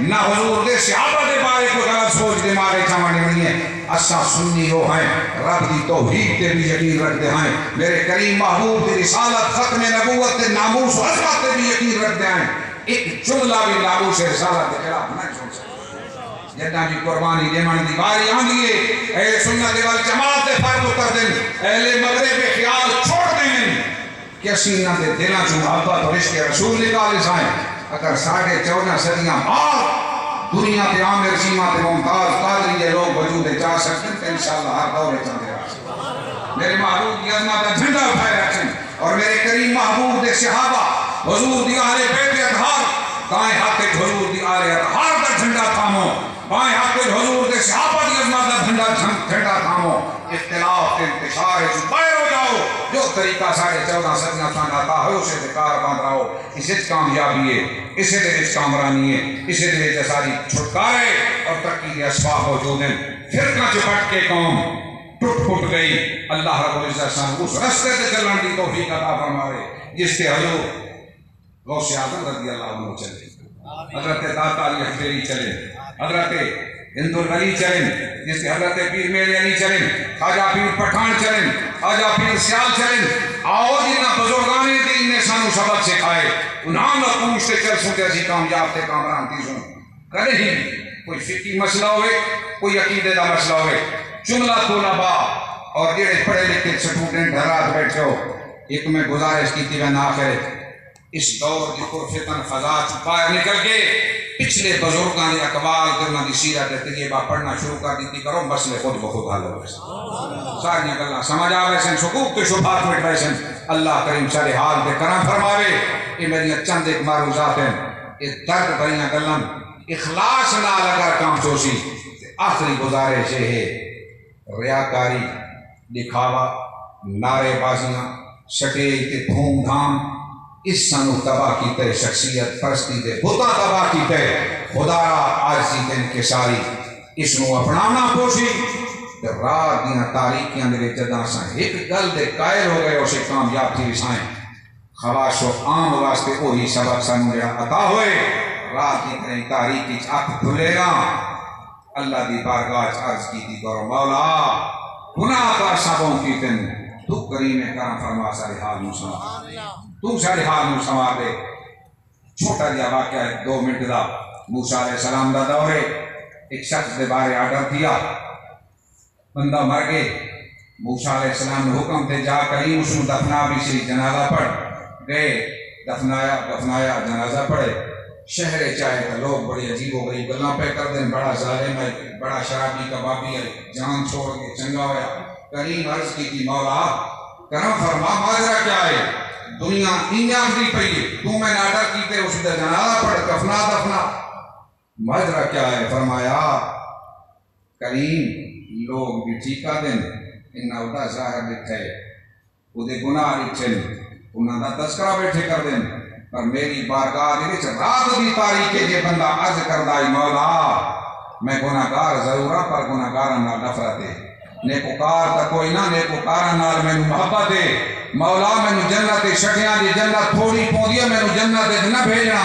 نہ حضور دے صحابہ دے بارے کو غلط سوچ دماغے چاوانی نہیں ہے. اساں سنی ہو ہیں رب دی توحید تے بھی یقین رکھتے ہیں, میرے کریم محبوب دی رسالت ختم نبوت تے ناموس و عظمت تے بھی یقین رکھتے ہیں. ایک جملہ بھی ناموس رسالت کے خلاف نہ چھوڑ سکتے. جدہ بھی قربانی دیمان دی باری آندی ہے, اہل سنت والجماعت دے فرض اتر دیں, اہل مغرب کے خیال چھوڑ دیں کہ اسینہ دے دلہ چون محبت اور عشق رسول نکالے جائیں. اگر 14.5 صدیاں بعد دنیا تے عامر سیما تے ممتاز قادری یہ لوگ وجود جا سکتے ہیں تو انشاءاللہ ہر دور چاہتے ہیں. میرے محبوب کی عظمت کا جھنڈا اٹھائے رکھیں, اور میرے کریم محبوب دے صحابہ حضور دی اہل بیت اطہار دائیں ہاتھ حضور دی اہل اطہار کا جھنڈا تھامو, بائیں ہاتھ حضور دے صحابہ دی عظمت کا جھنڈا تھامو. اختلاف کے انتشار سے باہر ہو جاؤ. جو طریقہ 14.5 صدیاں تھانا تھا ہے اسے دکار باندھ رہو. اسے کامیابی ہے, اسے دے کامرانی ہے, اسے دے ساری چھٹکارے اور ترقی کے اسباب موجود ہیں. فرقہ چپٹ کے قوم ٹوٹ پھٹ گئی. اللہ رب العزت شان اس رستے سے چلن دی توفیق عطا فرمائے جس سے حضور غوث اعظم رضی اللہ عنہ چلے, حضرت داتا علی حجری چلے, حضرت ہند الولی چلیں, جس کے حضرت پیر میرے علی چلیں, خواجہ پیر پٹھان چلیں, خواجہ پیر سیال چلیں. آؤ جنہ بزرگانے دین نے سانو سبق سکھائے انہاں نہ پوچھتے چل سکتے اسی کامیاب تے کامران تیزوں. کدے ہی کوئی فقہی مسئلہ ہوئے, کوئی عقیدے دا مسئلہ ہوئے, جملہ طلباء اور جڑے پڑھے لکھے سٹوڈنٹ گھرات بیٹھے ہو, ایک میں گزارش کی تھی میں آخر اس دور کی پرفتن فضا باہر نکل کے پچھلے بزرگاں نے اقوال کرنا دی سیرت طیبہ پڑھنا شروع کر دیتی کرو, مسئلے خود بخود حل ہو گئے. ساریاں گلاں سمجھ آ ویسن, شکوک تو شبہات مٹ ویسن. اللہ کریم سارے حال دے کرم فرماوے. یہ میری چند ایک معروضات ہیں, یہ درد بھریاں گلاں اخلاص نال اگر کام چوسی. آخری گزارش یہ ہے, ریاکاری, دکھاوا, نعرے بازیاں, سٹیج تے دھوم دھام اس سنو تباہ کیتے, شخصیت پرستی دے بتا تباہ کیتے, خدا عاجزی تے انکساری اس نو اپنانا پوشی. رات دیاں تاریکیاں دے جداں سائیں ایک گل دے قائل ہو گئے اسے کامیاب تھی سائیں. خواش و عام واسطے وہی سبق سانو جڑا عطا ہوئے. رات کی کریں تاریکی اکھ کھلے گا, اللہ دی بارگاہ عرض کی تھی کرو مولا گناہ کا سبوں کی تن تو کریم کرم فرما سارے حال نو سما, تو سارے حال نو سما دے. چھوٹا جا واقعہ 2 منٹ دا, موسیٰ علیہ السلام دا دورے, ایک شخص دے بارے آرڈر کیا, بندہ مر گئے. موسیٰ علیہ السلام نے حکم دے جا کریم اس نے دفنا بھی سی, جنازہ پڑھ گئے, دفنایا جنازہ پڑھے. شہر چاہے کہ لوگ بڑی عجیب ہو گئی گلاں پہ کر دیں, بڑا ظالم ہے, بڑا شرابی کبابی ہے, جان چھوڑ کے چنگا ہویا. کریم عرض کی تھی مولا کرم فرما ماجرا کیا ہے, دنیا انجام دی پئی ہے, تو میں نے آرڈر کیتے اس نے جنازہ پڑھ دفنا ماجرا کیا ہے. فرمایا کریم لوگ بھی ٹھیکا دیں انہاں ادا ظاہر لکھے وہ دے گناہ لکھے انہاں دا تذکرہ بیٹھے کر دیں, پر میری بارگاہ دے وچ رات دی تاریخ جے بندہ عرض کردا ہے مولا میں گناہگار ضرور ہاں پر گناہگاراں نال نفرت ہے, نیکوکار تا کوئی نہ, نیکوکاراں نال مینوں محبت ہے. مولا مینوں جنت شکیاں دی جنت تھوڑی پوندی ہے, مینوں جنت نہ بھیجنا.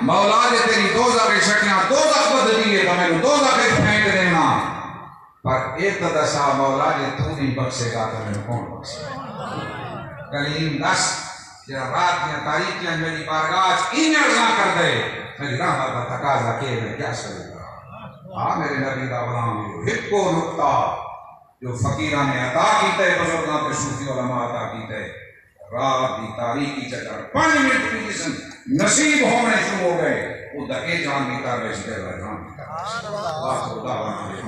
مولا جے تیری دوزخ دی شکیاں دوزخ بدلی ہے تو مینوں دوزخ وچ پھینک دینا. پر ایک دسا مولا جے تو نہیں بخشے گا تو مینوں کون بخشے گا. کریم دس جہاں رات دیا تاریخیاں میری بارگاہ ان ارزاں کر دے, میری رحمت کا تقاضا کیے میں کیا کروں گا. ہاں میرے نبی کا غلام ایک کو نقطہ جو فقیران نے عطا کیتا ہے, بزرگاں تے صوفی علماء عطا کیتا ہے. رات دی تاریخی چکر 5 منٹ بھی جسم نصیب ہونے شروع ہو گئے, وہ دکے جان بھی کر رہے سے جان بھی کر رہے.